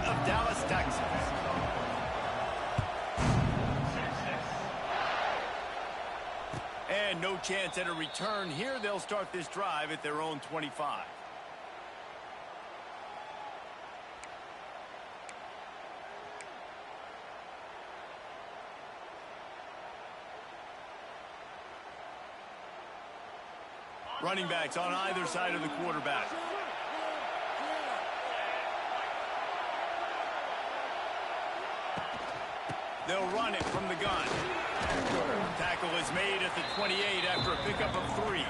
of Dallas, Texas. And no chance at a return here. They'll start this drive at their own 25. Running backs on either side of the quarterback. They'll run it from the gun. Tackle is made at the 28 after a pickup of 3.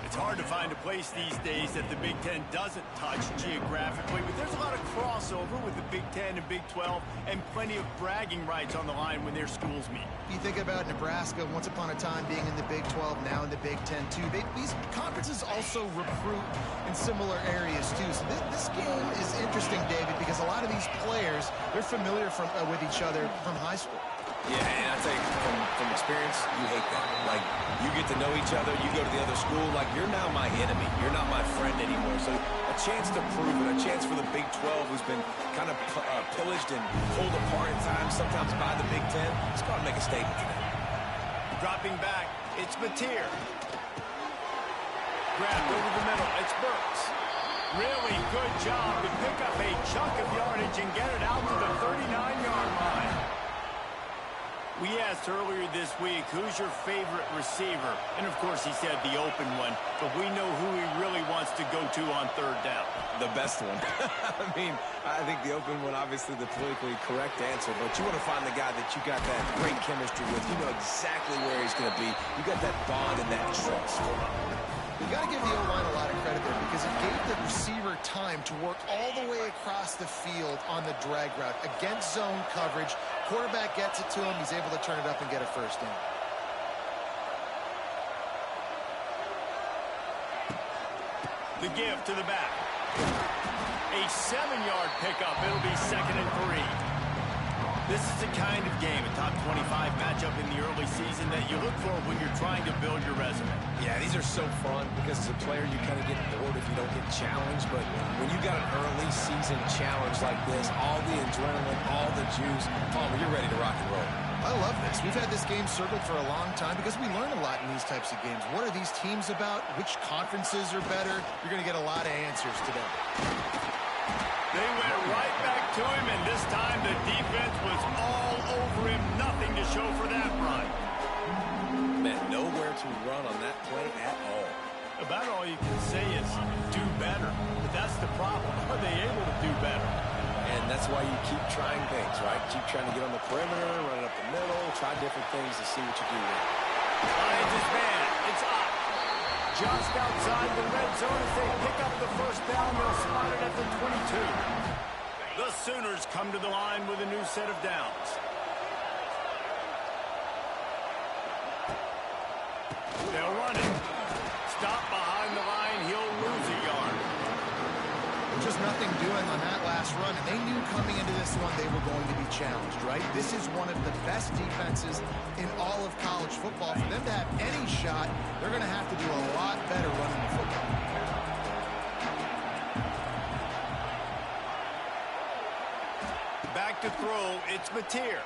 It's hard to find a place these days that the Big Ten doesn't touch geographically, but there's a lot of crossover with the Big Ten and Big 12 and plenty of bragging rights on the line when their schools meet. You think about Nebraska, once upon a time being in the Big 12, now in the Big 10 too. These conferences also recruit in similar areas too. So this game is interesting, David, because a lot of these players, they're familiar with each other from high school. Yeah, and I'll tell you, from experience, you hate that. Like, you get to know each other, you go to the other school, like, you're now my enemy. You're not my friend anymore. So a chance to prove it, a chance for the Big 12, who's been kind of pillaged and pulled apart at times, sometimes by the Big 10. It's got to make a statement today. Dropping back, it's Mateer. Grabbed over the middle, it's Burks. Really good job to pick up a chunk of yardage and get it out to the 39-yard line. We asked earlier this week, who's your favorite receiver? And, of course, he said the open one. But we know who he really wants to go to on third down. The best one. I mean, I think the open one, obviously the politically correct answer. But you want to find the guy that you got that great chemistry with. You know exactly where he's going to be. You got that bond and that trust. You got to give the O-line a lot of credit there because it gave the receiver time to work all the way across the field on the drag route against zone coverage. Quarterback gets it to him. He's able to turn it up and get a first down. The give to the back. A 7-yard pickup. It'll be 2nd and 3. This is the kind of game, a top 25 matchup in the early season that you look for when you're trying to build your resume. Yeah, these are so fun because as a player you kind of get bored if you don't get challenged. But when you got an early season challenge like this, all the adrenaline, all the juice, Palmer, you're ready to rock and roll. I love this. We've had this game circled for a long time because we learn a lot in these types of games. What are these teams about? Which conferences are better? You're going to get a lot of answers today. They went right back to him, and this time the defense was all over him. Nothing to show for that run. Man, nowhere to run on that play at all. About all you can say is do better. But that's the problem. Are they able to do better? And that's why you keep trying things, right? Keep trying to get on the perimeter, run it up the middle, try different things to see what you do with it. Lions is man. It's up. Just outside the red zone as they pick up the first down. They'll spot it at the 22. The Sooners come to the line with a new set of downs. They'll run it. Stop behind the line. He'll lose a yard. Just nothing doing on that last run, and they knew coming into this one they were going to be challenged, right? This is one of the best defenses in all of college football. For them to have any shot, they're going to have to do a lot better running the football. Back to throw, it's Mateer.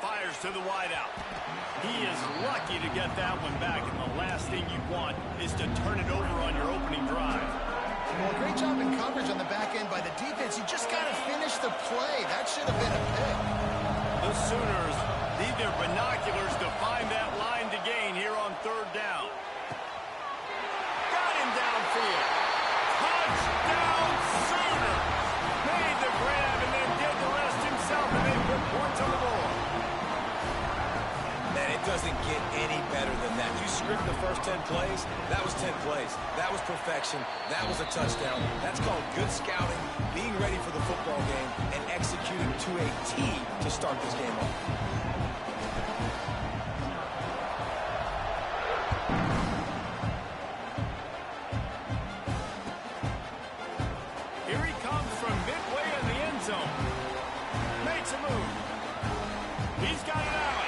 Fires to the wideout. He is lucky to get that one back, and the last thing you want is to turn it over on your opening drive. Well, great job in coverage on the back end by the defense. You just got to finish the play. That should have been a pick. The Sooners need their binoculars to find that line to gain here on third down. Got him downfield. Touchdown Sooners! Made the grab and then did the rest himself, and they put points on the board. Man, it doesn't get any better than that. You script the first 10 plays, that was 10 plays. That was perfection. That was a touchdown. That's called good scouting, being ready for the football game, and executing to a T to start this game off. Here he comes from midway in the end zone. Makes a move. He's got it out.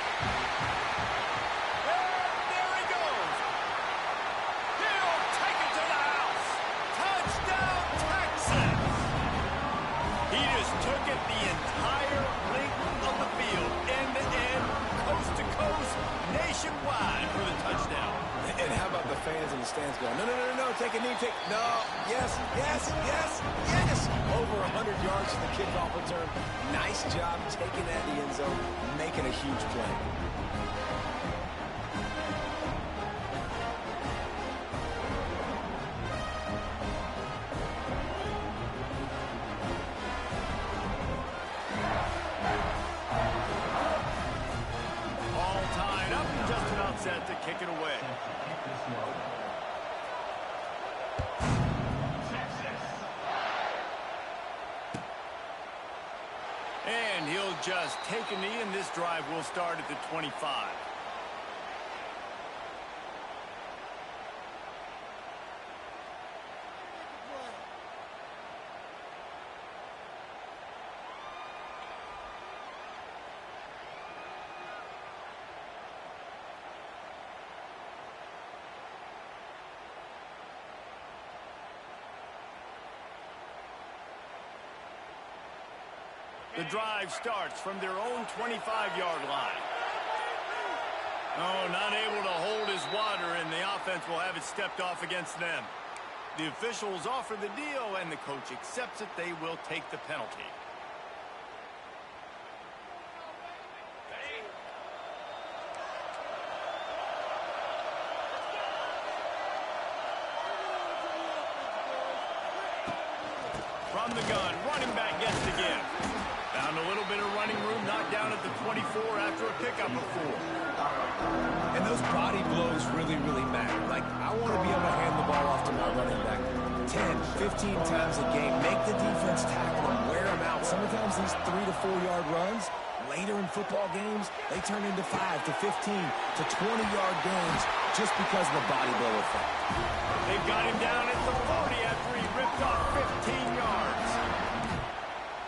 He just took it the entire length of the field, end-to-end, coast-to-coast, nationwide for the touchdown. And how about the fans in the stands going, no, no, no, no, take a knee, no, yes, yes, yes, yes. Over 100 yards to the kickoff return. Nice job taking that in the end zone, making a huge play. All tied up and just about set to kick it away. And he'll just take a knee, and this drive will start at the 25. The drive starts from their own 25-yard line. Oh, not able to hold his water, and the offense will have it stepped off against them. The officials offer the deal, and the coach accepts it. They will take the penalty. From the gun, running back gets the give. Found a little bit of running room, knocked down at the 24 after a pickup of 4. And those body blows really, really matter. Like, I want to be able to hand the ball off to my running back 10, 15 times a game. Make the defense tackle them, wear them out. Sometimes these 3 to 4 yard runs, later in football games, they turn into 5 to 15 to 20-yard games just because of the body blow effect. They've got him down at the 40 after he ripped off 15 yards.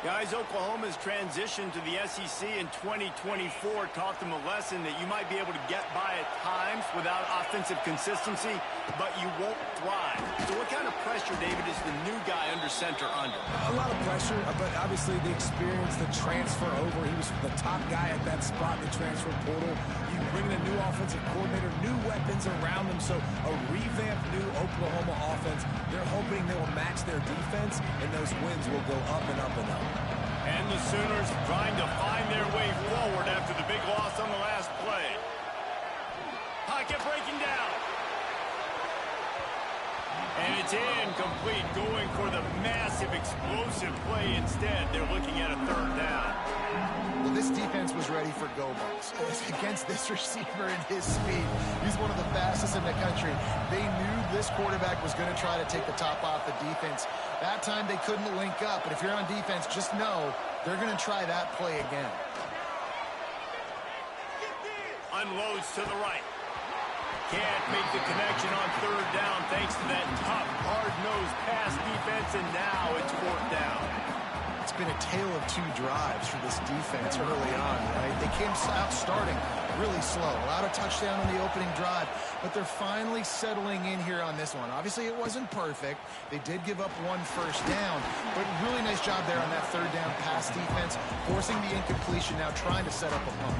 Guys, Oklahoma's transition to the SEC in 2024 taught them a lesson that you might be able to get by at times without offensive consistency, but you won't thrive. So what kind of pressure, David, is the new guy under center under? A lot of pressure, but obviously the experience, the transfer over. He was the top guy at that spot in the transfer portal. You bring in a new offensive coordinator, new weapons around them, so a revamped new Oklahoma offense. They're hoping they will match their defense, and those wins will go up and up and up. And the Sooners trying to find their way forward after the big loss on the last play. Pocket breaking down. And it's incomplete, going for the massive explosive play instead. They're looking at a 3rd down. Well, this defense was ready for go balls. Against this receiver and his speed, he's one of the fastest in the country. They knew this quarterback was going to try to take the top off the defense. That time they couldn't link up, but if you're on defense, just know they're going to try that play again. Unloads to the right. Can't make the connection on 3rd down thanks to that tough, hard-nosed pass defense, and now it's 4th down. It's been a tale of 2 drives for this defense early on, right? They came out starting really slow. Allowed a touchdown on the opening drive, but they're finally settling in here on this one. Obviously, it wasn't perfect. They did give up 1 first down, but really nice job there on that 3rd down pass defense, forcing the incompletion, now trying to set up a punt.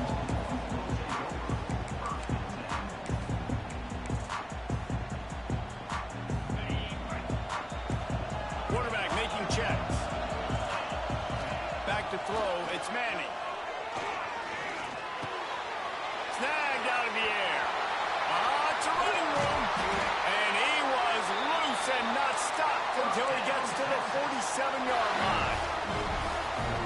Quarterback making checks. Back to throw, it's Manning. Snagged out of the air. It's a running room. And he was loose and not stopped until he gets to the 47-yard line.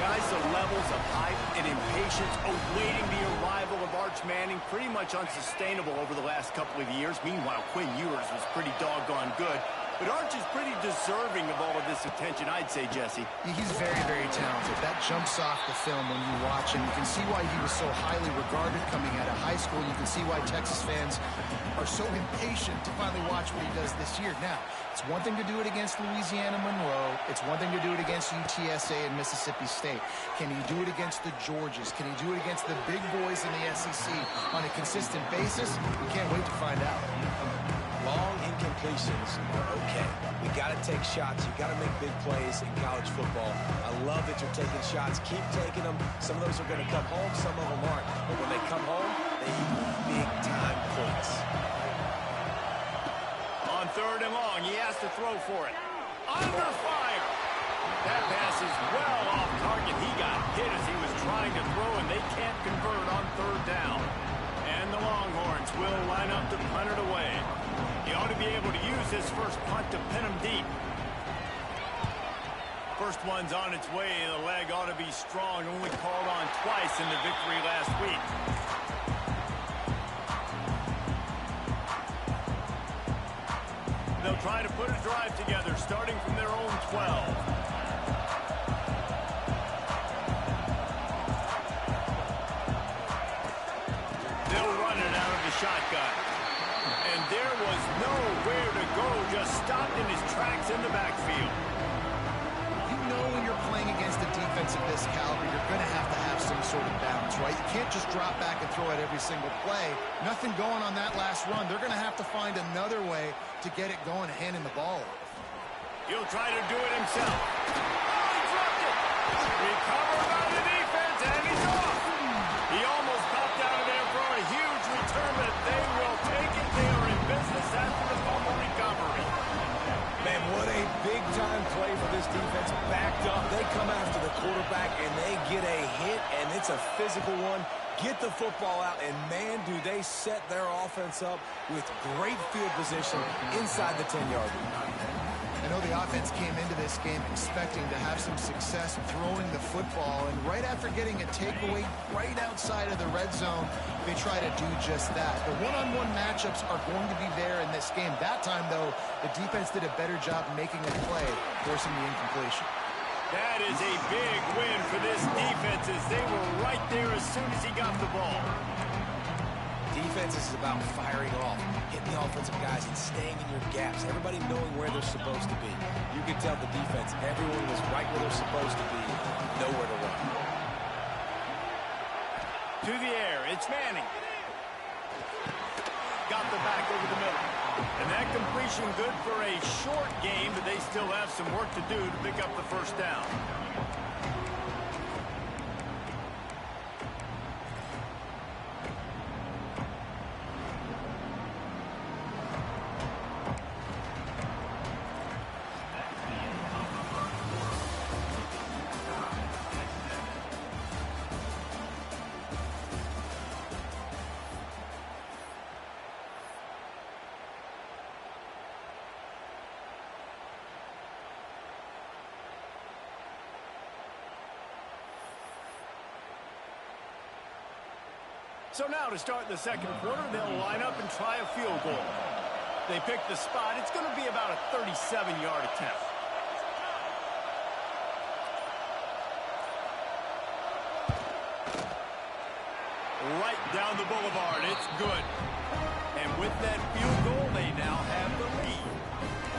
Guys, the levels of hype and impatience awaiting the arrival of Arch Manning pretty much unsustainable over the last couple of years. Meanwhile, Quinn Ewers was pretty doggone good. But Arch is pretty deserving of all of this attention, I'd say, Jesse. He's very, very talented. That jumps off the film when you watch him. You can see why he was so highly regarded coming out of high school. You can see why Texas fans are so impatient to finally watch what he does this year. Now, it's one thing to do it against Louisiana Monroe. It's one thing to do it against UTSA and Mississippi State. Can he do it against the Georgias? Can he do it against the big boys in the SEC on a consistent basis? We can't wait to find out. Long incompletions are okay. We got to take shots. You got to make big plays in college football. I love that you're taking shots. Keep taking them. Some of those are going to come home. Some of them aren't. But when they come home, they equal big-time points. On 3rd and long, he has to throw for it. Under fire. That pass is well off target. He got hit as he was trying to throw, and they can't convert on 3rd down. And the Longhorns will line up to punt it away. He ought to be able to use his first punt to pin him deep. First one's on its way. The leg ought to be strong. Only called on twice in the victory last week. They'll try to put a drive together, starting from their own 12. Shotgun. And there was nowhere to go, just stopped in his tracks in the backfield. You know when you're playing against a defense of this caliber, you're going to have some sort of balance, right? You can't just drop back and throw it every single play. Nothing going on that last run. They're going to have to find another way to get it going, handing the ball off. He'll try to do it himself. Oh, he dropped it! Recovered by the defense, and he's off! He almost popped out of there for a huge return, but they will take it. They are in business after the fumble recovery. Man, what a big-time play for this defense. Backed up, they come after the quarterback, and they get a hit, and it's a physical one. Get the football out, and man, do they set their offense up with great field position inside the 10-yard line. I know the offense came into this game expecting to have some success throwing the football, and right after getting a takeaway right outside of the red zone, they try to do just that. The one-on-one matchups are going to be there in this game. That time, though, the defense did a better job making a play, forcing the incompletion. That is a big win for this defense, as they were right there as soon as he got the ball. Defense is about firing off, hitting the offensive guys, and staying in your gaps. Everybody knowing where they're supposed to be. You can tell the defense, everyone was right where they're supposed to be, nowhere to run. To the air, it's Manning. Got the back over the middle. And that completion good for a short game, but they still have some work to do to pick up the first down. So now to start the second quarter, they'll line up and try a field goal. They pick the spot. It's going to be about a 37-yard attempt. Right down the boulevard. It's good. And with that field goal, they now have the lead.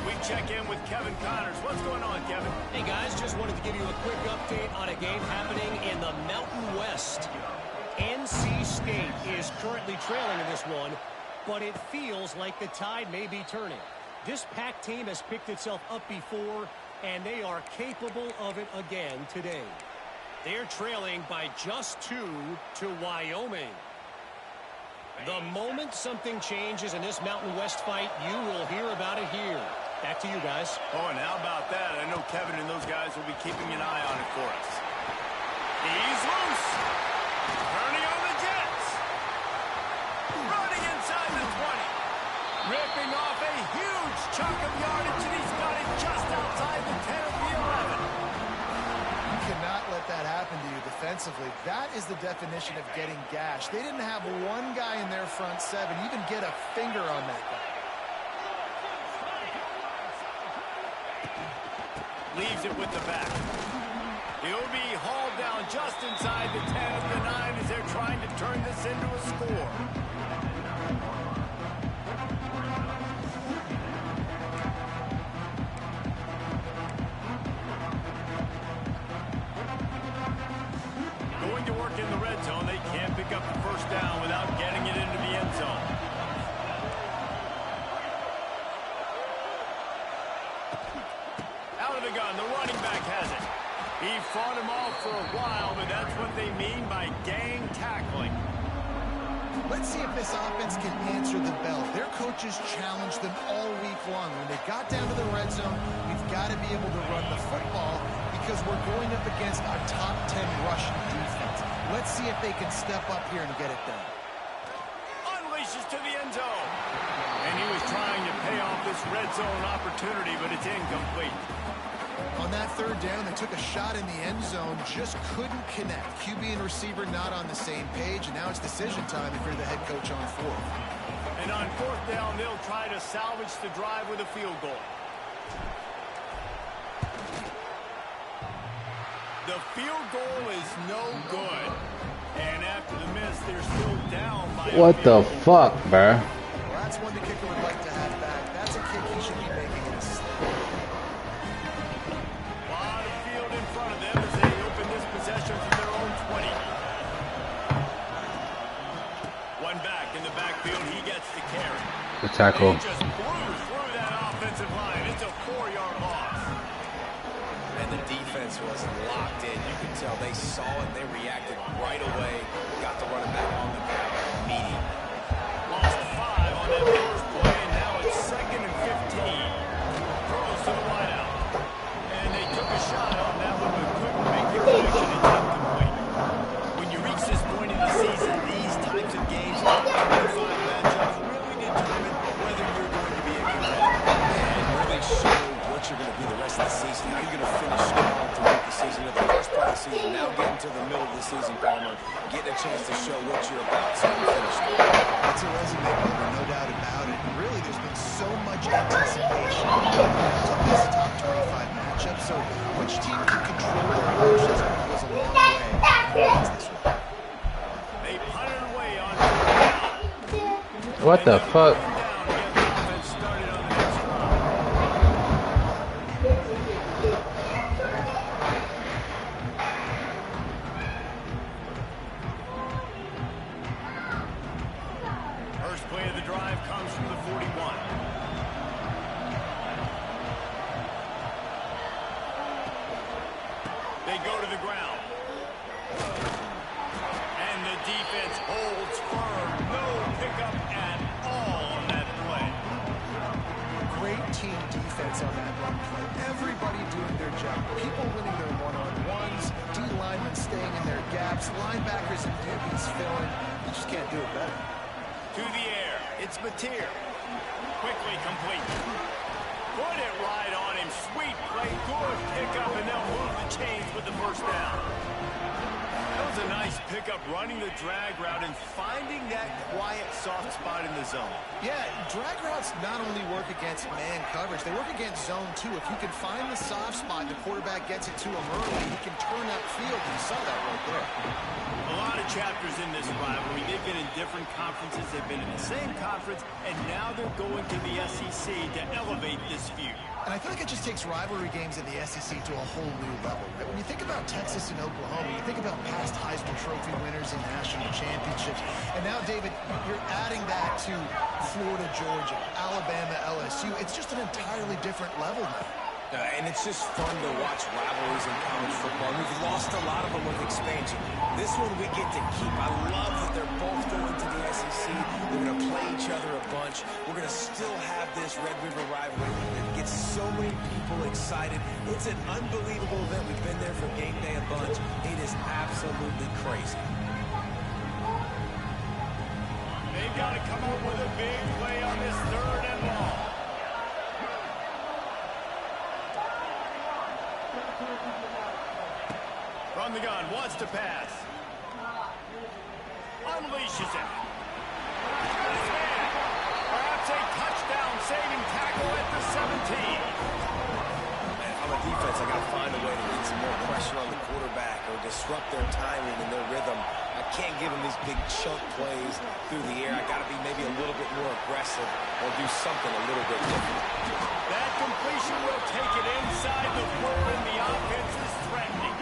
We check in with Kevin Connors. What's going on, Kevin? Hey, guys, just wanted to give you a quick update on a game happening in the Mountain West. NC State is currently trailing in this one, but it feels like the tide may be turning. This Pac team has picked itself up before, and they are capable of it again today. They're trailing by just 2 to Wyoming. The moment something changes in this Mountain West fight, you will hear about it here. Back to you guys. Oh, and how about that? I know Kevin and those guys will be keeping an eye on it for us. He's loose. Turning on the Jets. Running inside the 20. Ripping off a huge chunk of yardage, and he's got it just outside the 10 of the 11. You cannot let that happen to you defensively. That is the definition of getting gashed. They didn't have one guy in their front seven even get a finger on that guy. Leaves it with the back. He'll be hauled down just inside the 10 of the 9 as they're trying to turn this into a score. Going to work in the red zone. They can't pick up the first down without getting it into the end zone. He fought him off for a while, but that's what they mean by gang tackling. Let's see if this offense can answer the bell. Their coaches challenged them all week long. When they got down to the red zone, we've got to be able to run the football because we're going up against our top 10 rushing defense. Let's see if they can step up here and get it done. Unleashes to the end zone. And he was trying to pay off this red zone opportunity, but it's incomplete. On that third down, they took a shot in the end zone, just couldn't connect. QB and receiver not on the same page, and now it's decision time if you're the head coach on fourth. And on fourth down, they'll try to salvage the drive with a field goal. The field goal is no good. And after the miss, they're still down by What the fuck, bro? Well, that's one the kicker would like to have back. That's a kick he should be making in a slip. In front of them as they open this possession from their own 20. One back in the backfield, he gets the carry. The tackle. He just blew through that offensive line. It's a 4-yard loss. And the defense was locked in. You could tell they saw it. They reacted right away. Got the running back on the ground immediately. Lost 5 on that first play, and now it's 2nd and 15. Throws to the wideout. And they took a shot on that one, but couldn't make the connection. It's incomplete. When you reach this point in the season, these types of games, top 5 matchups really determine whether you're going to be a contender. And really show what you're going to be the rest of the season. How you're going to finish strong throughout the season. At the first part of the season, now getting to the middle of the season, Palmer, getting a chance to show what you're about so you finish strong. It's a resume builder, no doubt about it. And really, there's been so much anticipation to this top 25 matchup. So which team can control their emotions goes a long way. They punted away on What the fuck? First play of the drive comes from the 41. They go to the ground. And the defense holds firm. No pickup at all on that play. Great team defense on that run play. Everybody doing their job. People winning their one-on-ones. D-linemen staying in their gaps. Linebackers and DBs filling. You just can't do it better. To the air. It's Mateer. Quickly complete. Put it right on him. Sweet play. Good pickup, and they'll move the chains with the first down. That was a nice pickup, running the drag route and finding that quiet, soft spot in the zone. Yeah, drag routes not only work against man coverage, they work against zone too. If you can find the soft spot and the quarterback gets it to him early, he can turn that field. You saw that right there. A lot of chapters in this rivalry. They've been in different conferences. They've been in the same conference, and now they're going to the SEC to elevate this feud. And I feel like it just takes rivalry games in the SEC to a whole new level. Right? When you think about Texas and Oklahoma, you think about past Heisman Trophy winners and national championships. And now, David, you're adding that to Florida, Georgia, Alabama, LSU. It's just an entirely different level now. And it's just fun to watch rivalries in college football. We've lost a lot of them with expansion. This one we get to keep. I love that they're both going to the SEC. They're going to play each other a bunch. We're going to still have this Red River rivalry that gets so many people excited. It's an unbelievable event. We've been there for game day a bunch. It is absolutely crazy. They've got to come up with a big play on this 3rd and long. From the gun, wants to pass. Unleashes it. Perhaps a touchdown-saving tackle at the 17. On the defense, I got to find a way to get some more pressure on the quarterback or disrupt their timing and their rhythm. I can't give them these big chunk plays through the air. I got to be maybe a little bit more aggressive or do something a little bit different. That completion will take it inside the 4, and the offense is threatening.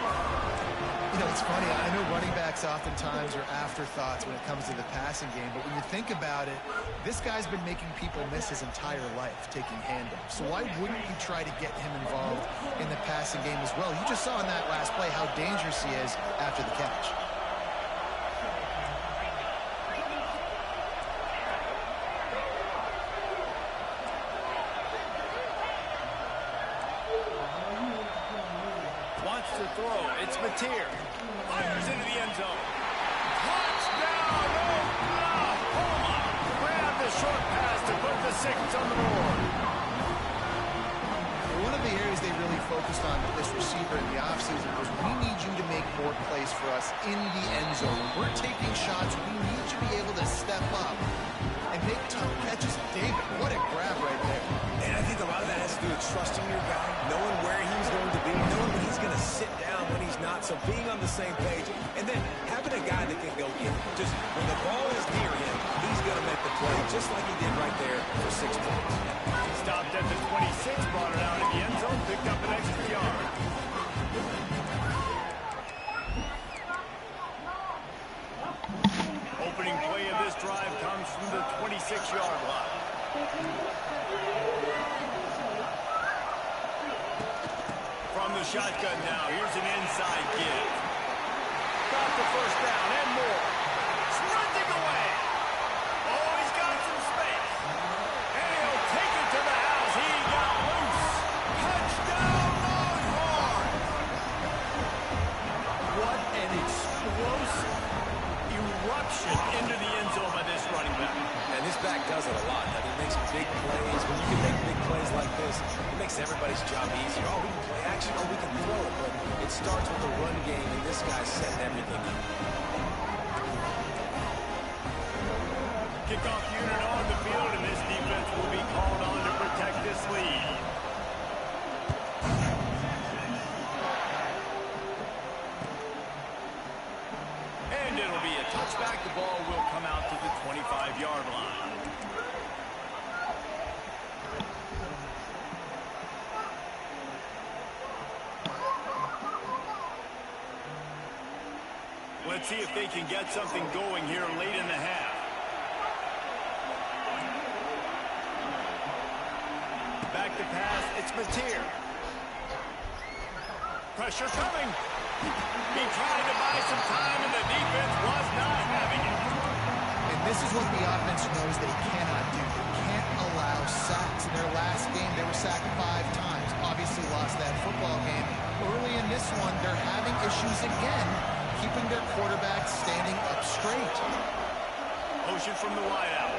You know, It's funny, I know running backs oftentimes are afterthoughts when it comes to the passing game, but when you think about it, this guy's been making people miss his entire life taking handoffs. So why wouldn't you try to get him involved in the passing game as well? You just saw in that last play how dangerous he is after the catch. Wants to throw. It's Mateer. Fires into the end zone. Touchdown, Oklahoma! Grab the short pass to put the 6 on the board. One of the areas they really focused on with this receiver in the offseason was we need you to make more plays for us in the end zone. When we're taking shots, we need you to be able to step up and make tough catches. David, what a grab right there. And I think a lot of that has to do with trusting your guy, knowing where he's going to be, knowing when he's going to sit down, when he's not. So being on the same page, and then having a guy that can go get it. Just when the ball is near him, he's going to make the play, just like he did right there for 6 points. Stopped at the 26, brought it out in the end zone, picked up an extra yard. Opening play of this drive comes from the 26-yard line. From the shotgun now, here's an inside give. Got the first down and more. Sprinting away. Oh, he's got some space. And he'll take it to the house. He got loose. Touchdown, Longhorns. What an explosive eruption into the end zone by this running back. And this back does it a lot. I mean, he makes big plays. When you can make big plays like this, it makes everybody's job easier. Oh, we can play action. Oh, we can throw it. But it starts with the run game, and this guy's setting everything up. Kickoff unit on the field, and this defense will be called on to protect this lead. And it'll be a touchback. The ball will come out to the 25-yard line. Let's see if they can get something going here late in the half. Back to pass, it's Mateer. Pressure coming. He tried to buy some time, and the defense was not having it. And this is what the offense knows they cannot do. They can't allow sacks. In their last game, they were sacked 5 times. Obviously lost that football game. Early in this one, they're having issues again, keeping their quarterback standing up straight. Motion from the wideout.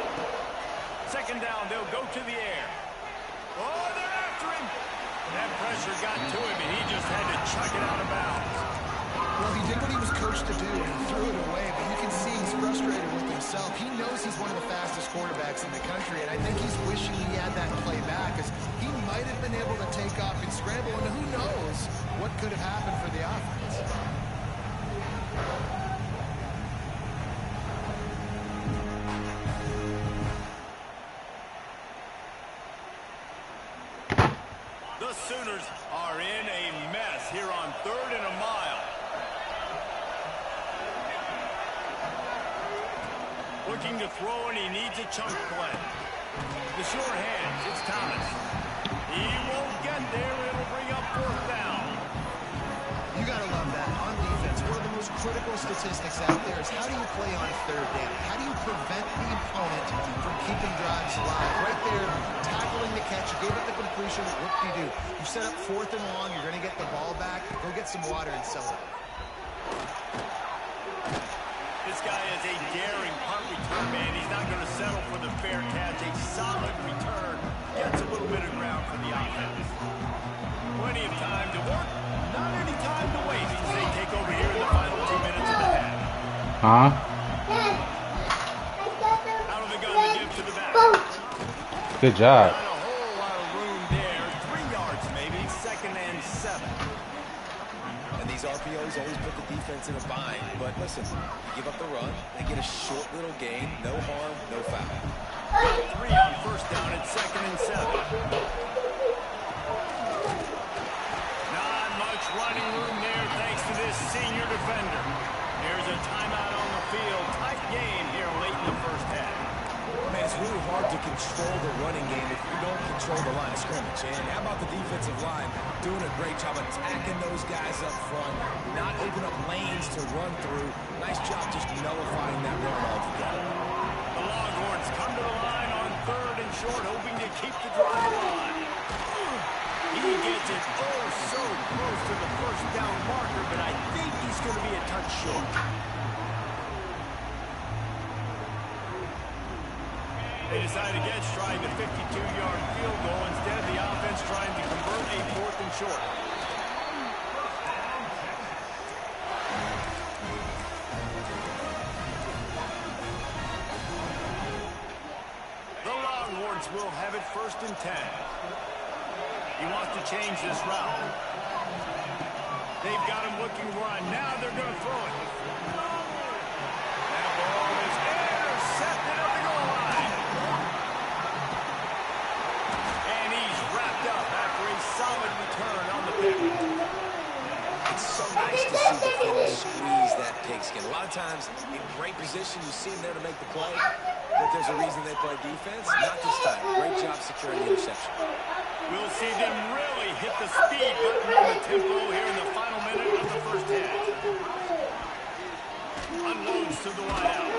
Second down, they'll go to the air. Oh, they're after him. That pressure got to him, and he just had to chuck it out of bounds. Well, he did what he was coached to do, and he threw it away, but you can see he's frustrated with himself. He knows he's one of the fastest quarterbacks in the country, and I think he's wishing he had that play back, because he might have been able to take off and scramble, and who knows what could have happened for the offense. The Sooners are in a mess here on 3rd and a mile. Looking to throw, and he needs a chunk play. The sure hands, it's Thomas. He won't get there. It'll bring up 4th down. You got to love that. On defense, one of the most critical statistics out there is how do you play on 3rd down? How do you prevent the opponent from keeping drives alive? Right there, tackling the catch, gave up the completion, what do you do? You set up 4th and long, you're going to get the ball back, go get some water and sell it. This guy is a daring punt return man. He's not going to settle for the fair catch. A solid return. Gets a little bit of ground for the offense. Plenty of time to work. Not any time to waste as they take over here in the final 2 minutes of the half. Huh? Out of the gun to give to the back. Good job. Not a whole lot of room there. 3 yards maybe. 2nd and 7. And these RPOs always put the defense in a bind. But listen, you give up the run, they get a short little gain, no harm, no foul. 3 on 1st down at 2nd and 7. Not much running room there thanks to to this senior defender. Here's a timeout on the field. Tight game here late in the first half. Man, it's really hard to control the running game if you don't control the line of scrimmage. And how about the defensive line doing a great job attacking those guys up front, not open up lanes to run through. Nice job just nullifying that run altogether. The Longhorns come to the line on 3rd and short, hoping to keep the drive alive. He gets it so close to the first down marker, but I think he's going to be a touch short. They decide against trying the 52-yard field goal. Instead of the offense trying to convert a 4th and short. The Longhorns will have it 1st and 10. He wants to change this route. They've got him looking run. Now they're going to throw it. That ball is intercepted at the goal line. And he's wrapped up after a solid return on the pick. It's so nice to see the defender squeeze that pigskin. A lot of times, in great position, you see him there to make the play, but there's a reason they play defense. Not this time. Great job securing the interception. We'll see them really hit the speed button on the tempo here in the final minute of the first half. Unloads to the wideout.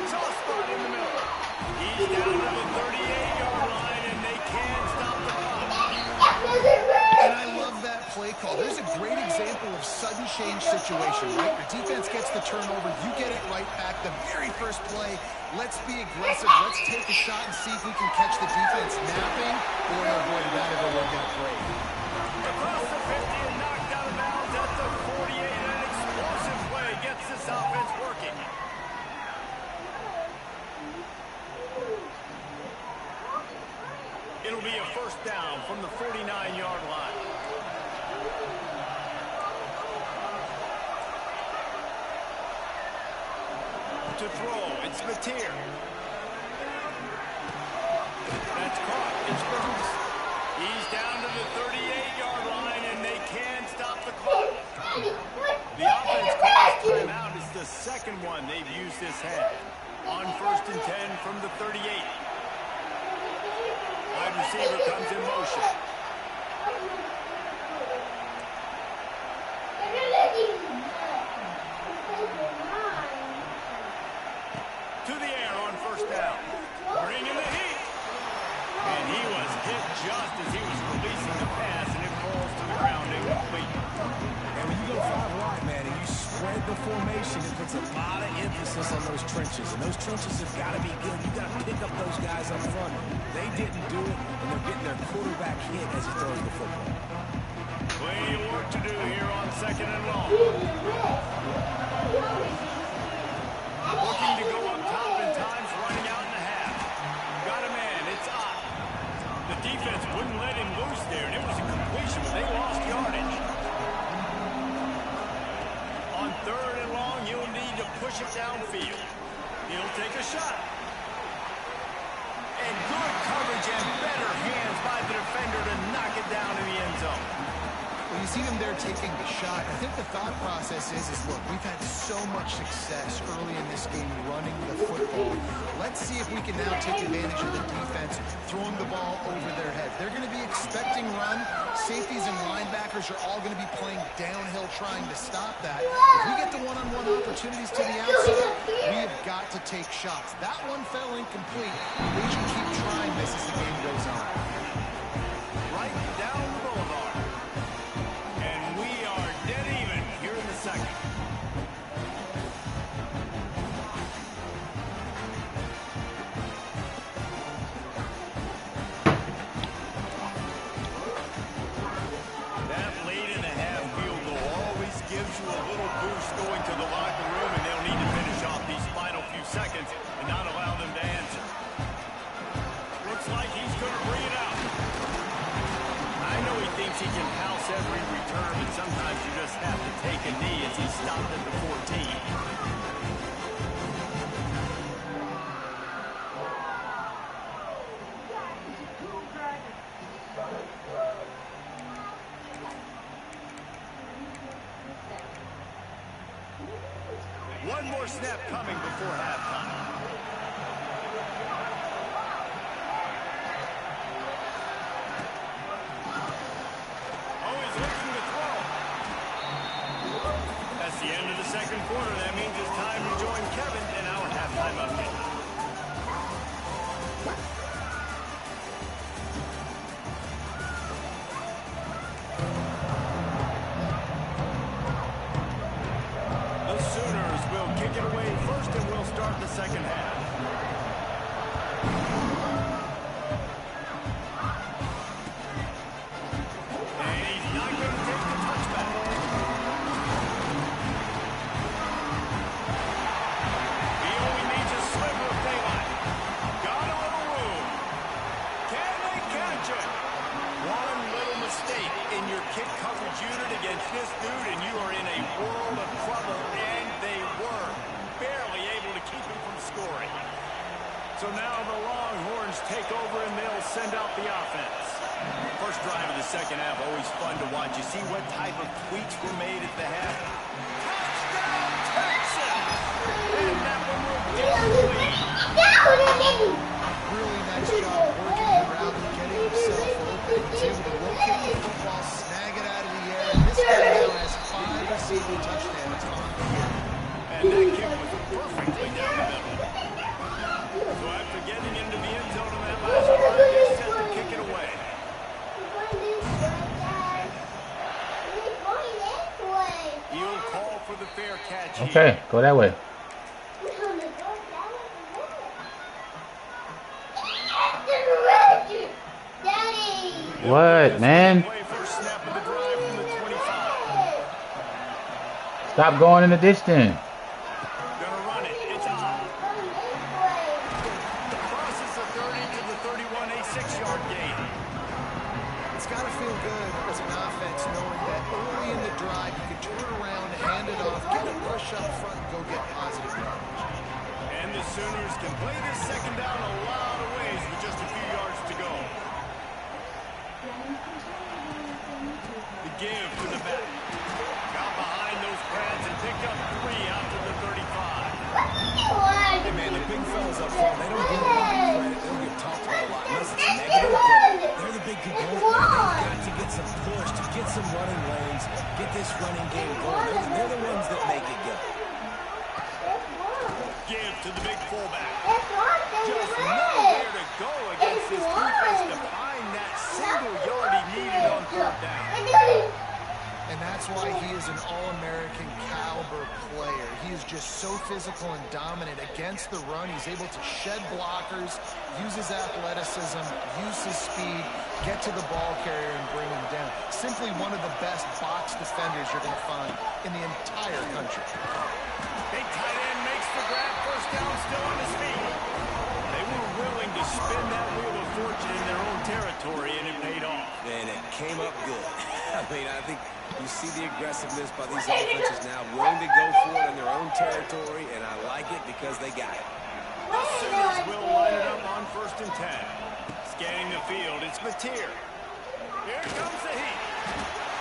Soft spot in the middle. He's down to the 38-yard line, and they can stop the clock. And I love that play call. There's a great example of sudden change situation, right? Your defense gets the turnover. You get it right back. The very first play, let's be aggressive. Let's take a shot and see if we can catch the defense napping. Boy, oh boy, did that ever work out great. Across the 50 and knocked out of bounds at the 48. An explosive play gets this offense working. It'll be a 1st down from the 49-yard line. To throw, it's Mateer. That's caught. It's Burns. He's down to the 38-yard line, and they can stop the clock. The offense calls timeout. It's the second one they've used this half. On 1st and 10 from the 38. Wide receiver comes in motion. To the air on 1st down. Bringing the heat. And he was hit just as he was releasing the pass, and it falls to the ground incomplete. And when you go 5 wide, man, and you spread the formation, it puts a lot of emphasis on those trenches. And those trenches have got to be good. You got to pick up those guys up front. They didn't do it, and they're getting their quarterback hit as he throws the football. Plenty of work to do here on 2nd and long. Looking to go up top in times, running out in the half. Got a man, it's Ott. The defense wouldn't let him loose there, and it was a completion, but they lost yardage. On 3rd and long, he'll need to push it downfield. He'll take a shot. And good coverage and better hands by the defender to knock it down in the end zone. Well, you see them there taking the shot. I think the thought process is look, we've had so much success early in this game running the football. Let's see if we can now take advantage of the defense throwing the ball over their heads. They're going to be expecting run. Safeties and linebackers are all going to be playing downhill trying to stop that. If we get the one-on-one opportunities to the outside, we have got to take shots. That one fell incomplete. We should keep trying this as the game goes on. Right down the boulevard. And we are dead even here in the second. That late in the half field goal always gives you a little boost going to the locker room, and they'll need to finish off these final few seconds and not allow them to answer. Looks like he's going to bring it out. I know he thinks he can house every return, but sometimes you just have to take a knee as he stopped at the 14. One more snap coming before halftime. Oh, he's looking to throw. That's the end of the second quarter. That means it's time to join Kevin in our halftime update. The Sooners will kick it away first, and we'll start the second half. And he's not going to take the touchback. He only needs a sliver of daylight. Got a little room. Can they catch it? One little mistake in your kick coverage unit against this dude, and you are in a world of trouble, and they were barely able to keep him from scoring. So now the Longhorns take over, and they'll send out the offense. First drive of the second half, always fun to watch. You see what type of tweaks were made at the half. Touchdown, Texans! And that one will definitely. Really nice job working around and getting himself open. He's able to locate the football, snag it out of the air, and this guy now has 5 receiving touchdowns on the year. And that kick was perfectly down the middle. So after getting into the end zone on that last drive, they're set to kick it away. He'll call for the fair catch here. Okay, go that way. What, man? Away first snap of the drive from the 25. Stop going in the distance. Gonna run it. It's on. Crosses the 30 to the 31, a 6-yard gain. It's got to feel good as an offense knowing that early in the drive you can turn around, hand it off, get a push up front, and go get positive yardage. And the Sooners can play this second down a lot of ways with just a few yards to go. The give to the back. Got behind those pads and picked up 3 out to the 35. Hey, man, the big fellas up front, they don't get a lot of credit. They don't get talked about a lot unless it's negative, but they're the big component. They've got to get some push, to get some running lanes, get this running game going. They're the ones that make it go. Give to the big fullback. Just nowhere to go against this defense to find that single yard he needed on third down. And that's why he is an all-American caliber player. He is just so physical and dominant against the run. He's able to shed blockers, use his athleticism, use his speed, get to the ball carrier and bring him down. Simply one of the best box defenders you're going to find in the entire country. Big tight end makes the grab. First down, still on his feet. They were willing to spin that wheel of fortune in their own territory, and it paid off. And it came up good. I mean, I think you see the aggressiveness by these offenses now, willing to go for it in their own territory, and I like it because they got it. The Sooners will line it up on 1st and 10. Scanning the field, it's Mateer. Here comes the heat.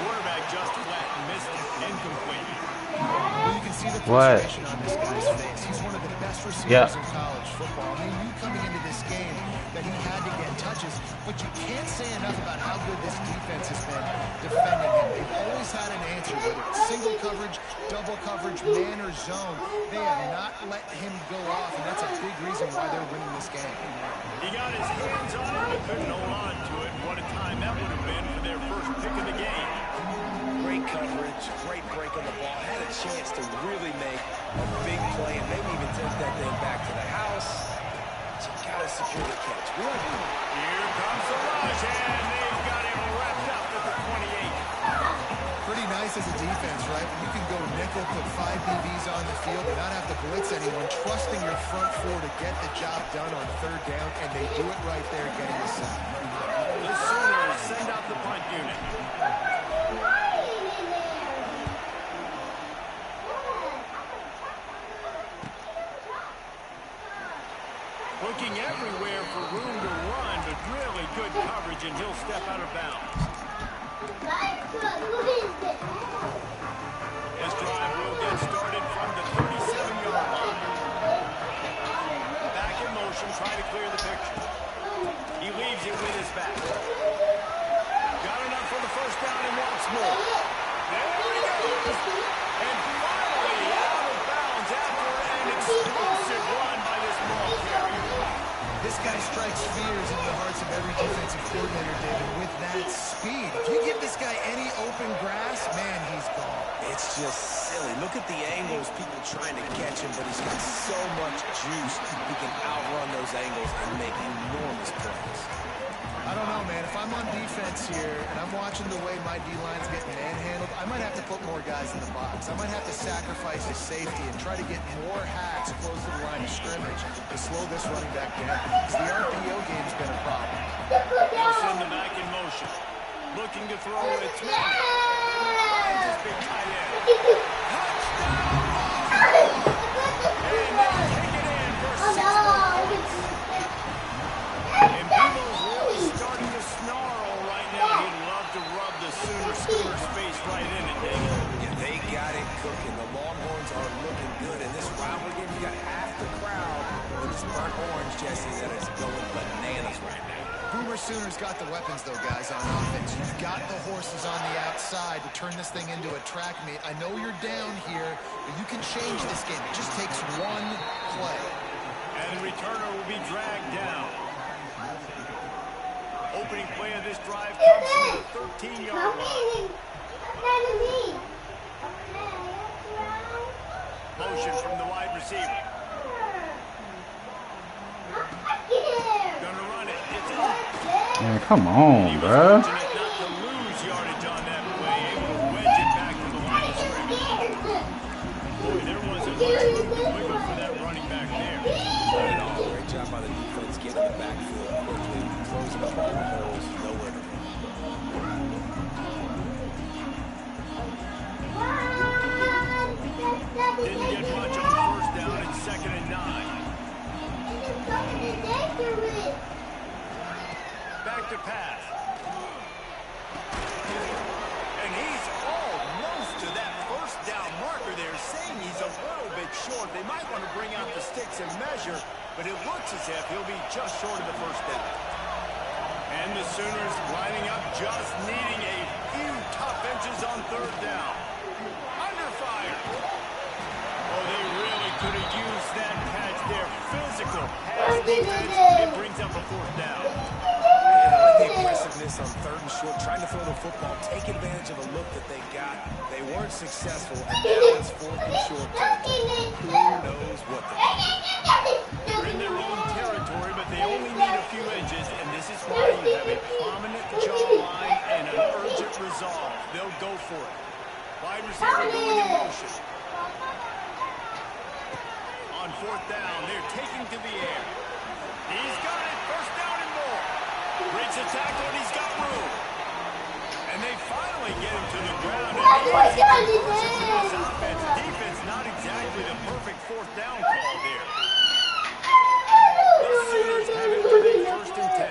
Quarterback just flat and missed it. Incomplete. Well, you can see the frustration on this guy's face. He's one of the best receivers in college football. He knew coming into this game that he had to get touches, but you can't say enough about how good this defense has been defending him. They've always had an answer, whether it's single coverage, double coverage, man or zone. They have not let him go off, and that's a big reason why they're winning this game. He got his hands on it, but couldn't hold on to it. What a time that would have been for their first pick of the game. Great coverage, great break on the ball. Had a chance to really make a big play and maybe even take that thing back to the house. So you got to secure the catch. Here comes the rush, and they've got him wrapped up at the 28. Pretty nice as a defense, right? When you can go nickel, put 5 DBs on the field and not have to blitz anyone, trusting your front four to get the job done on third down, and they do it right there, getting the sack. The Sooners send out the punt unit. Looking everywhere for room to run, but really good coverage, and he'll step out of bounds. This drive will get started from the 37-yard guy strikes fears into the hearts of every defensive coordinator, David, with that speed. If you give this guy any open grass, man, he's gone. It's just silly. Look at the angles, people trying to catch him, but he's got so much juice. He can outrun those angles and make enormous plays. I don't know, man. If I'm on defense here and I'm watching the way my D-line's getting manhandled, I might have to put more guys in the box. I might have to sacrifice his safety and try to get more hacks close to the line of scrimmage to slow this running back down. Because the RPO game's been a problem. They'll send them back in motion. Looking to throw it. It's Manning. Finds his big tight end. Touchdown! And they take it in for 6 points. And Bevo's really starting to snarl right now. He'd love to rub the Sooner's face right in it, David. Yeah, they got it cooking. The Longhorns are looking good. In this rivalry game, you got half the crowd with this burnt orange, Jesse, that is going bananas right now. Boomer Sooners got the weapons, though, guys, on offense. You've got the horses on the outside to turn this thing into a track meet. I know you're down here, but you can change this game. It just takes one play. And the returner will be dragged down. Opening play of this drive comes from the 13-yard line. Motion from the wide receiver. Gonna run it. It's up. Man, come on, bro. Fortunate not to lose yardage on that play. Able to wedge it back to the line of scrimmage. Boy, there wasn't much room to wiggle for that running back there. Not at all. Great job by the defense getting in the backfield quickly, closing up all the holes. Nowhere to run. Didn't get much on first down. It's 2nd and 9. Back to pass. And he's almost to that first down marker there, saying he's a little bit short. They might want to bring out the sticks and measure, but it looks as if he'll be just short of the first down. And the Sooners lining up, just needing a few tough inches on 3rd down. Under fire. Oh, they really could have used that catch there. Physical pass defense. It brings up a 4th down. Yeah, I like the aggressiveness on 3rd and short, trying to throw the football, take advantage of a look that they got. They weren't successful, and now it's 4th and short. Who knows what they're doing? They're in their own territory, but they only need a few inches, and this is why you have a prominent jawline and an urgent resolve. They'll go for it. Wide receiver going in motion. On 4th down, they're taking to the air. He's got it. First down and more. Breaks a tackle, and he's got room. And they finally get him to the ground. And easy conversion for this offense. Defense, not exactly the perfect 4th down call there. The Sooners have it with a 1st and 10.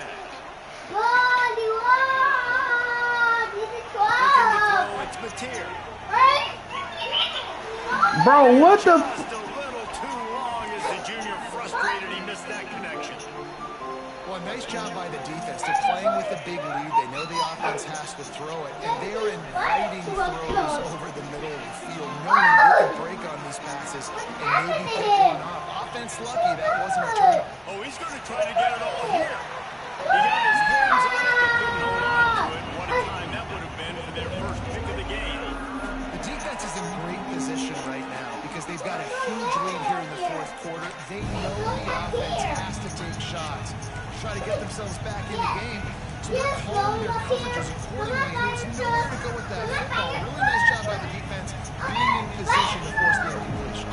Looking to throw, it's Mateer. Bro, what the? Just a little too long as the junior frustrated. He missed that connection. Well, nice job by the defense. They're playing with a big lead. They know the offense has to throw it, and they are inviting throws over the middle of the field, knowing they can break on these passes and maybe pick one off. Offense lucky that wasn't a turnover. Oh, he's going to try to get it all here. He got his hands on it, but couldn't hold on to it. What a time that would have been for their first pick of the game. The defense is in great position right now because they've got a huge lead here in the 4th quarter. They know the offense has to take shots to try to get themselves back in the game. So they're calling their coverages accordingly. There's nowhere to go with that football. Really nice job by the defense being in position to force the incompletion.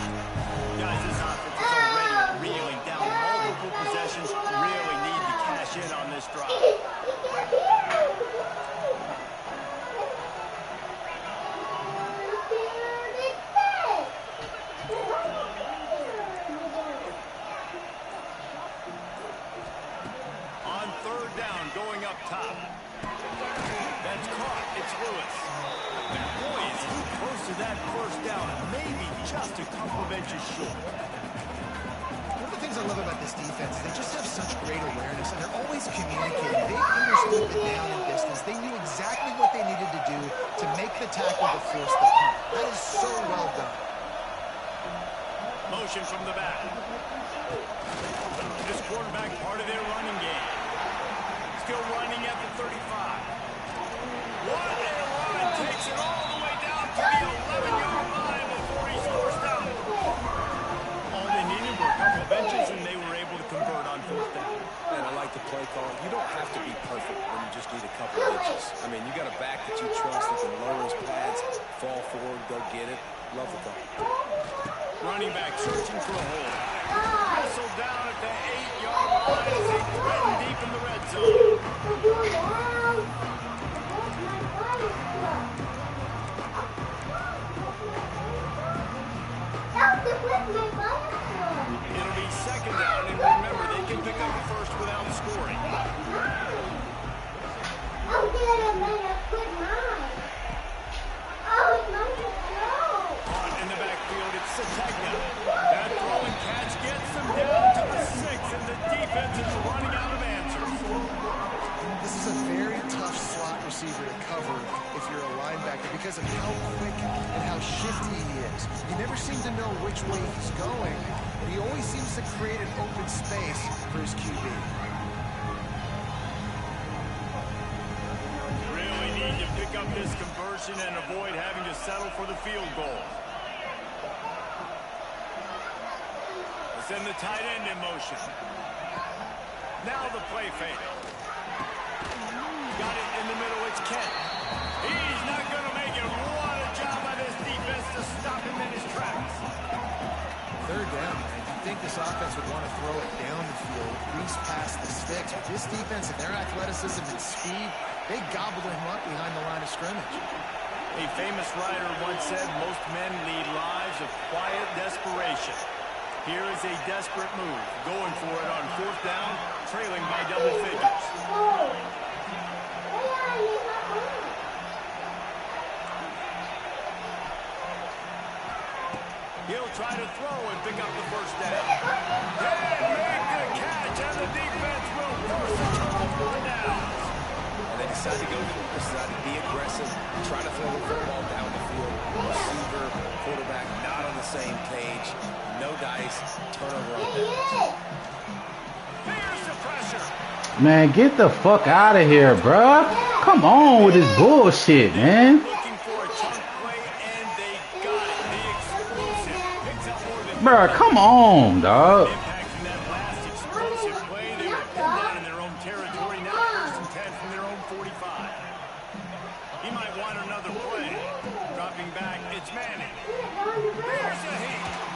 Guys, this offense is already reeling down multiple possessions. Really need to cash in on this drive. On 3rd down, going up top. That's caught. It's Lewis. Boy, is he close to that first down. Maybe just a couple of inches short. One of the things I love about this defense is they just have such great awareness, and they're always communicating. They understood the down and distance. They knew exactly what they needed to do to make the tackle to force the punt. That is so well done. motion from the back. This quarterback, part of their running game. Still running at the 35. What a run! Takes it all the way down to the 11-yard line before he's forced out. All they needed were a couple of inches, and they were able to convert on fourth down. And I like the play call. You don't have to be perfect when you just need a couple of inches. I mean, you got a back that you trust that can lower his pads, fall forward, go get it. Love the call. Running back searching for a hole. Wrestled down at the 8-yard line as they threaten deep in the red zone. It'll be second down, and remember, they can pick up the first without scoring. On in the backfield, it's Sategna. That throw and catch gets them down to the 6, and the defense is running out of answers. This is a very tough slot receiver to cover if you're a linebacker because of how quick and how shifty he is. You never seem to know which way he's going, and he always seems to create an open space for his QB. Really need to pick up this conversion and avoid having to settle for the field goal. Let's send the tight end in motion. Now the play fake. Got it in the middle, it's Kent. He's not going to make it. What a job by this defense to stop him in his tracks. Third down, man. You'd think this offense would want to throw it down the field, breeze past the sticks. But this defense and their athleticism and speed, they gobbled him up behind the line of scrimmage. A famous writer once said, most men lead lives of quiet desperation. Here is a desperate move, going for it on fourth down, trailing by double figures. He'll try to throw and pick up the first down. They make the catch, and the defense will force a couple of downs. And they decide to be aggressive, try to throw the football down the field. Receiver, quarterback, not on the same page. No dice, turnover on downs. Here's the pressure. Man, get the fuck out of here, bruh. Come on with this bullshit, man. Looking for a chunk play, and they got it. The explosive picks up more than Bruh, come on, dog. impacting that last explosive play. They were pinned down in their own territory. Now first and 10 from their own 45. He might want another play. Dropping back, it's Manning. There's a hit.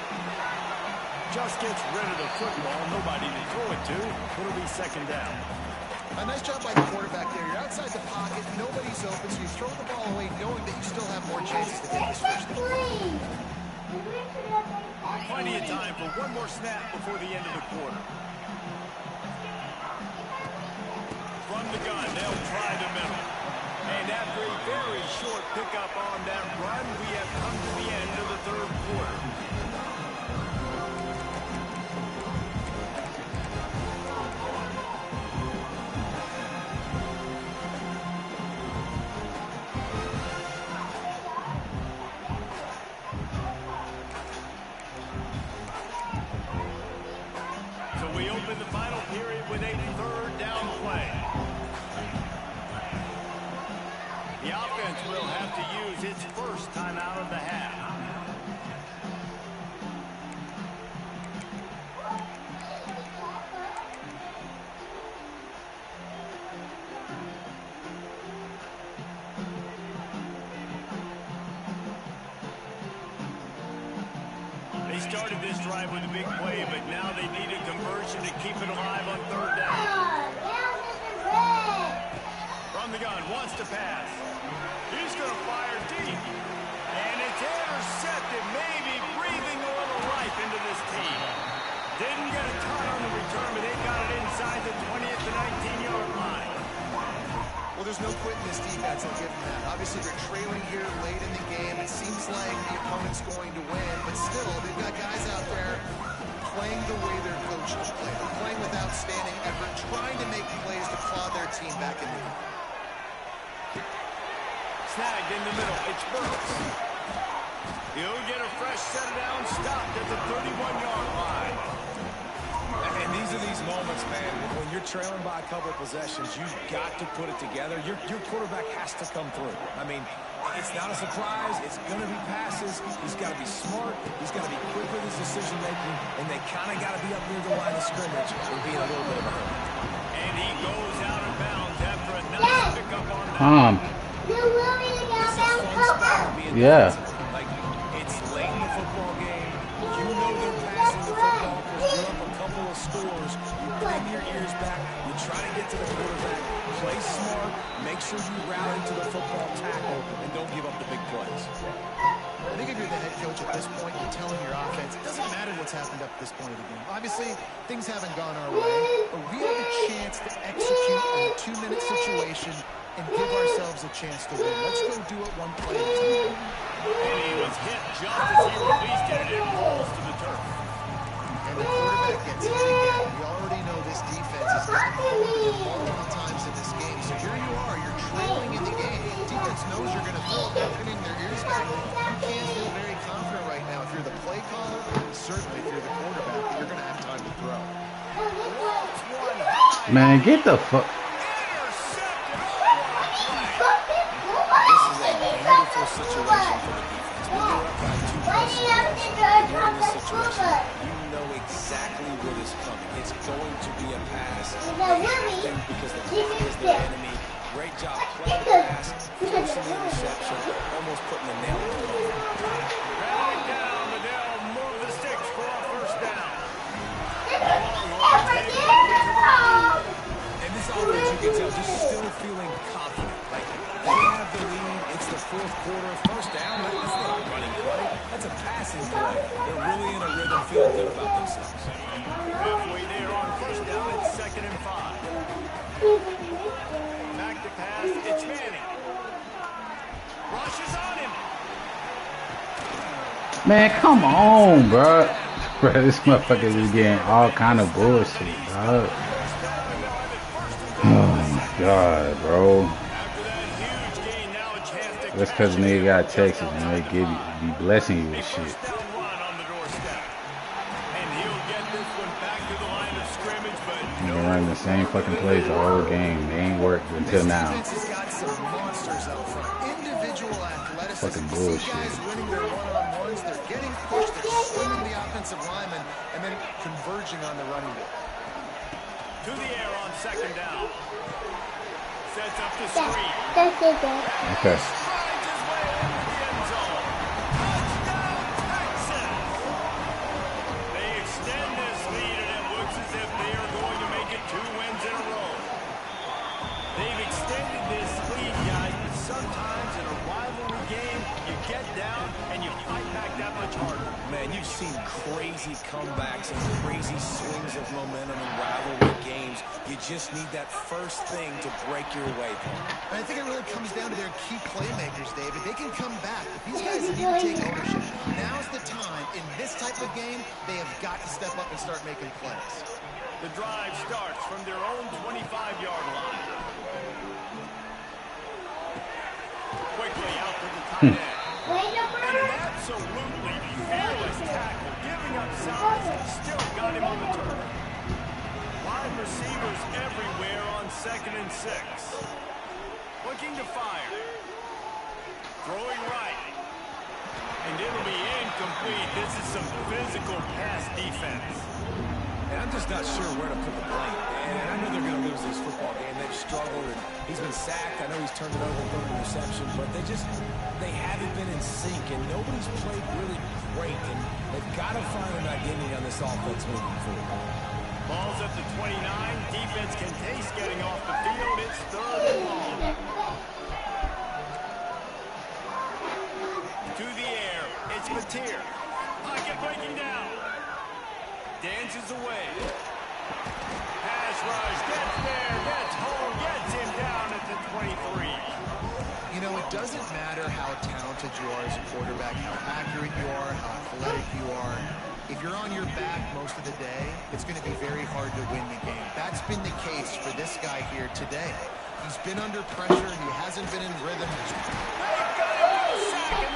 Just gets rid of the football. Nobody to throw it to. It'll be second down. A nice job by the quarterback there. You're outside the pocket, nobody's open, so you throw the ball away knowing that you still have more chances to get this first down. Plenty of time for one more snap before the end of the quarter. From the gun, they'll try the middle. And after a very short pickup on that run, we have come to the end of the third quarter. We open the final period with a third down play. The offense will have to use its first timeout of the half. They started this drive with a big play, but now they need a conversion to keep it alive on third down. From the gun, wants to pass. He's going to fire deep. And it's intercepted, maybe breathing a little life into this team. Didn't get a ton on the return, but they got it inside the 20th to 19-yard line. Well, there's no quitting this defense, I'll give them that. Obviously, they're trailing here late in the game. It seems like the opponent's going to win, but still, they've got guys out there playing the way their coaches play. They're playing with outstanding effort, trying to make plays to claw their team back in the game. Snagged in the middle. It's Burks. He'll get a fresh set down, stopped at the 31-yard line. And these are these moments, man, when you're trailing by a couple of possessions, you've got to put it together. Your quarterback has to come through. I mean, it's not a surprise. It's going to be passes. He's got to be smart. He's got to be quick with his decision-making, and they kind of got to be up near the line of scrimmage and be in a little bit of a hurry. And he goes out of bounds after a nice pickup on that. Yeah. Like, it's late in the football game. You know they're passing the football because you're up a couple of scores. You bring your ears back. You try to get to the quarterback. Play smart. Make sure you rally to the football tackle and don't give up the big plays. I think if you're the head coach at this point, you're telling your offense, it doesn't matter what's happened up to this point of the game. Obviously, things haven't gone our way, but we have a chance to execute in a 2-minute situation and give ourselves a chance to win. Let's go do it one play at a time. And he was hit just as he released it, and it rolls to the turf. And the quarterback gets hit again. We already know this defense has gotten hold of him multiple times in this game. So here you are, you're trailing in the game. The defense knows you're going to throw. They're pinning their ears back. You can't feel very confident right now. If you're the play caller, certainly if you're the quarterback, you're going to have time to throw. Man, get the fuck. Situation for the defense. When you're up by 2 points, you're in this situation, you know exactly what is coming. It's going to be a pass. Because the clock is their enemy. Great job playing the pass, forcing the interception, almost putting the nail in the coffin. Drag down, but they'll move the sticks for a first down. And this offense, you can tell, just still feeling confident. Like, they have the lead. It's the fourth quarter. First down, that's not a running play. That's a passing play. They're really in a rhythm, feeling good about themselves. Halfway there on first down, it's 2nd and 5. Back to pass, it's Manning. Rushes on him. Man, come on, bro. Bro, this motherfucker is getting all kind of bullshit, bro. Oh my god, bro. That's because nigga got Texas and they be blessing you with shit. They run the same fucking plays the whole game. They ain't worked until now. Fucking bullshit. They're getting pushed, they're swinging the offensive lineman, and then converging on the running back. To the air on 2nd down. Sets up the screen. Okay. Man, you've seen crazy comebacks and crazy swings of momentum in rivalry games. You just need that first thing to break your way. And I think it really comes down to their key playmakers, David. They can come back, but these guys need to take ownership. Now's the time. In this type of game, they have got to step up and start making plays. The drive starts from their own 25-yard line. Quickly out to the tight end. And an absolutely fearless tackle, giving up size and still got him on the turf. Wide receivers everywhere on 2nd and 6. Looking to fire. Throwing right. And it'll be incomplete. This is some physical pass defense. And I'm just not sure where to put the blame. And I know they're going to lose this football game. They've struggled, and he's been sacked. I know he's turned it over and thrown an interception, but they haven't been in sync, and nobody's played really great. And they've got to find an identity on this offense moving forward. Ball's at the 29. Defense can taste getting off the field. It's 3rd and long. To the air. It's Mateer. Pocket breaking down. Dances away. Pass rush. Gets there. Gets home. Gets him down at the 23. You know, it doesn't matter how talented you are as a quarterback, how accurate you are, how athletic you are. If you're on your back most of the day, it's going to be very hard to win the game. That's been the case for this guy here today. He's been under pressure. He hasn't been in rhythm. They've got him for a sack, and